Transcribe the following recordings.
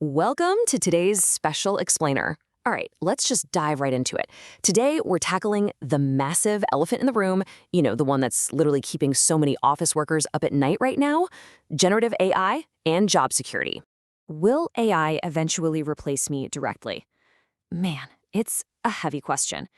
Welcome to today's special explainer. All right, let's just dive right into it. Today, we're tackling the massive elephant in the room, the one that's literally keeping so many office workers up at night right now, generative AI and job security. Will AI eventually replace me directly? Man, it's a heavy question.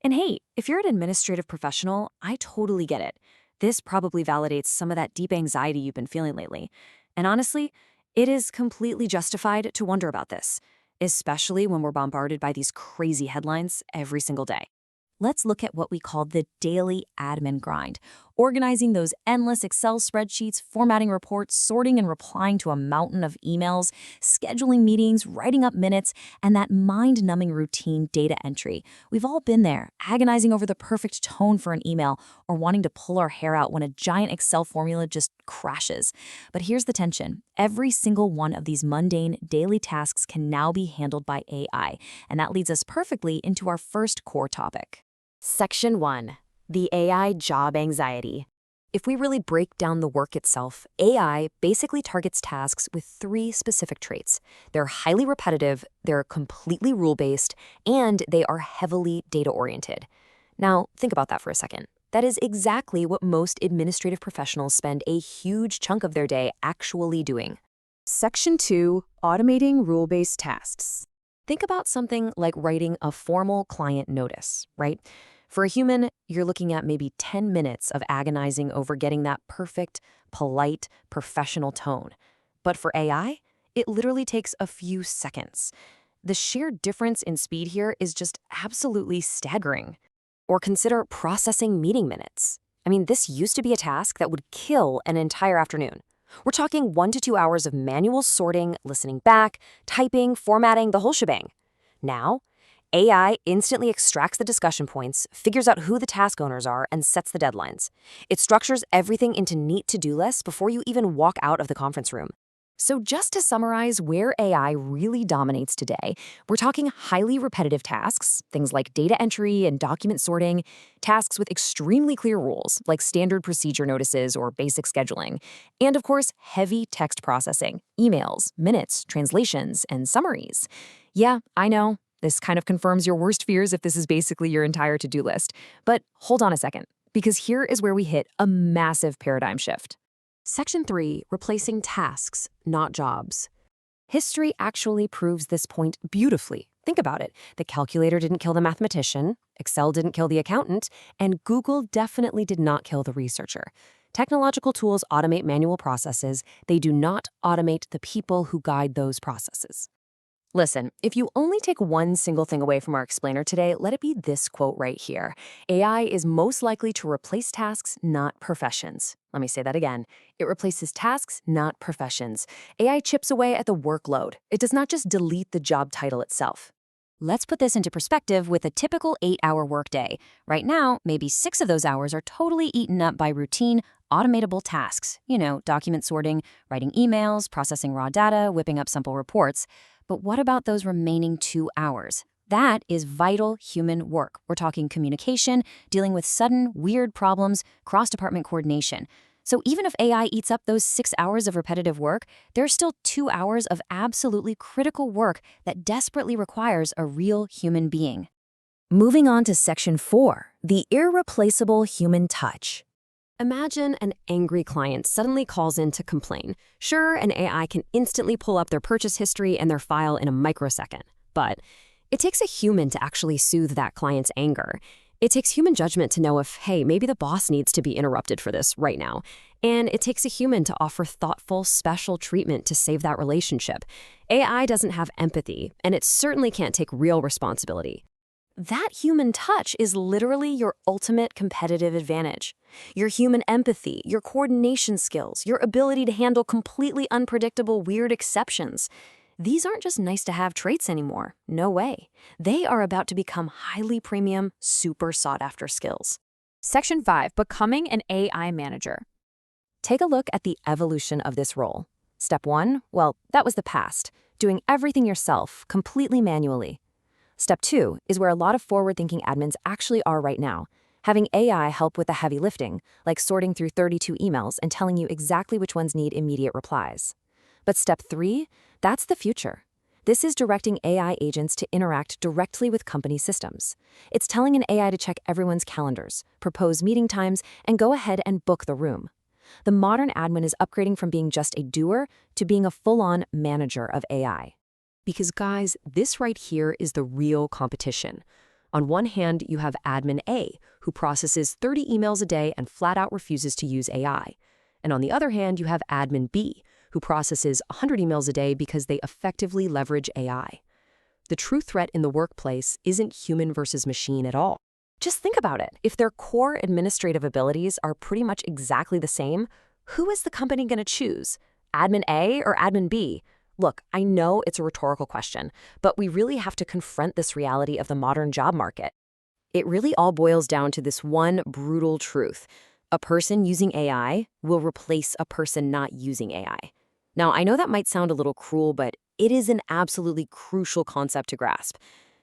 And hey, if you're an administrative professional, I totally get it. This probably validates some of that deep anxiety you've been feeling lately. And honestly, it is completely justified to wonder about this, especially when we're bombarded by these crazy headlines every single day. Let's look at what we call the daily admin grind, organizing those endless Excel spreadsheets, formatting reports, sorting and replying to a mountain of emails, scheduling meetings, writing up minutes, and that mind-numbing routine data entry. We've all been there, agonizing over the perfect tone for an email or wanting to pull our hair out when a giant Excel formula just crashes. But here's the tension. Every single one of these mundane daily tasks can now be handled by AI, and that leads us perfectly into our first core topic. Section 1. The AI job anxiety. If we really break down the work itself, AI basically targets tasks with three specific traits. They're highly repetitive, they're completely rule-based, and they are heavily data-oriented. Now, think about that for a second. That is exactly what most administrative professionals spend a huge chunk of their day actually doing. Section 2. Automating rule-based tasks. Think about something like writing a formal client notice, right? For a human, you're looking at maybe 10 minutes of agonizing over getting that perfect, polite, professional tone. But for AI, it literally takes a few seconds. The sheer difference in speed here is just absolutely staggering. Or consider processing meeting minutes. This used to be a task that would kill an entire afternoon. We're talking 1 to 2 hours of manual sorting, listening back, typing, formatting, the whole shebang. Now, AI instantly extracts the discussion points, figures out who the task owners are, and sets the deadlines. It structures everything into neat to-do lists before you even walk out of the conference room. So just to summarize where AI really dominates today, we're talking highly repetitive tasks, things like data entry and document sorting, tasks with extremely clear rules, like standard procedure notices or basic scheduling, and of course, heavy text processing, emails, minutes, translations, and summaries. Yeah, I know. This kind of confirms your worst fears if this is basically your entire to-do list. But hold on a second, because here is where we hit a massive paradigm shift. Section 3, replacing tasks, not jobs. History actually proves this point beautifully. Think about it. The calculator didn't kill the mathematician, Excel didn't kill the accountant, and Google definitely did not kill the researcher. Technological tools automate manual processes. They do not automate the people who guide those processes. Listen, if you only take one single thing away from our explainer today, let it be this quote right here. AI is most likely to replace tasks, not professions. Let me say that again. It replaces tasks, not professions. AI chips away at the workload. It does not just delete the job title itself. Let's put this into perspective with a typical 8-hour workday. Right now, maybe 6 of those hours are totally eaten up by routine, automatable tasks. Document sorting, writing emails, processing raw data, whipping up simple reports. But what about those remaining 2 hours? That is vital human work. We're talking communication, dealing with sudden, weird problems, cross-department coordination. So even if AI eats up those 6 hours of repetitive work, there's still 2 hours of absolutely critical work that desperately requires a real human being. Moving on to Section 4, the irreplaceable human touch. Imagine an angry client suddenly calls in to complain. Sure, an AI can instantly pull up their purchase history and their file in a microsecond, but it takes a human to actually soothe that client's anger. It takes human judgment to know if, hey, maybe the boss needs to be interrupted for this right now. And it takes a human to offer thoughtful, special treatment to save that relationship. AI doesn't have empathy, and it certainly can't take real responsibility. That human touch is literally your ultimate competitive advantage. Your human empathy, your coordination skills, your ability to handle completely unpredictable, weird exceptions. These aren't just nice-to-have traits anymore. No way. They are about to become highly premium, super sought-after skills. Section 5, becoming an AI manager. Take a look at the evolution of this role. Step 1, well, that was the past, doing everything yourself, completely manually. Step 2 is where a lot of forward-thinking admins actually are right now, having AI help with the heavy lifting, like sorting through 32 emails and telling you exactly which ones need immediate replies. But step 3, that's the future. This is directing AI agents to interact directly with company systems. It's telling an AI to check everyone's calendars, propose meeting times, and go ahead and book the room. The modern admin is upgrading from being just a doer to being a full-on manager of AI. Because guys, this right here is the real competition. On one hand, you have admin A, who processes 30 emails a day and flat out refuses to use AI. And on the other hand, you have admin B, who processes 100 emails a day because they effectively leverage AI. The true threat in the workplace isn't human versus machine at all. Just think about it. If their core administrative abilities are pretty much exactly the same, who is the company going to choose? Admin A or admin B? Look, I know it's a rhetorical question, but we really have to confront this reality of the modern job market. It really all boils down to this one brutal truth. A person using AI will replace a person not using AI. Now, I know that might sound a little cruel, but it is an absolutely crucial concept to grasp.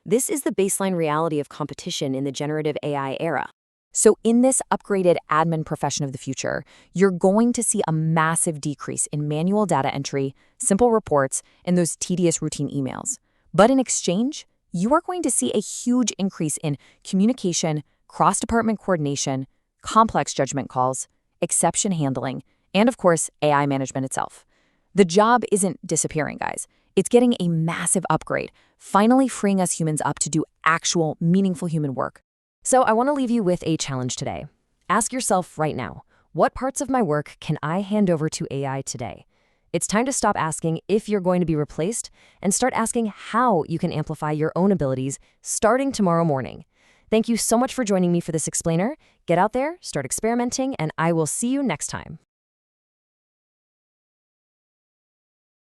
This is the baseline reality of competition in the generative AI era. So in this upgraded admin profession of the future, you're going to see a massive decrease in manual data entry, simple reports, and those tedious routine emails. But in exchange, you are going to see a huge increase in communication, cross-department coordination, complex judgment calls, exception handling, and of course, AI management itself. The job isn't disappearing, guys. It's getting a massive upgrade, finally freeing us humans up to do actual, meaningful human work. So I want to leave you with a challenge today. Ask yourself right now, what parts of my work can I hand over to AI today? It's time to stop asking if you're going to be replaced and start asking how you can amplify your own abilities starting tomorrow morning. Thank you so much for joining me for this explainer. Get out there, start experimenting, and I will see you next time.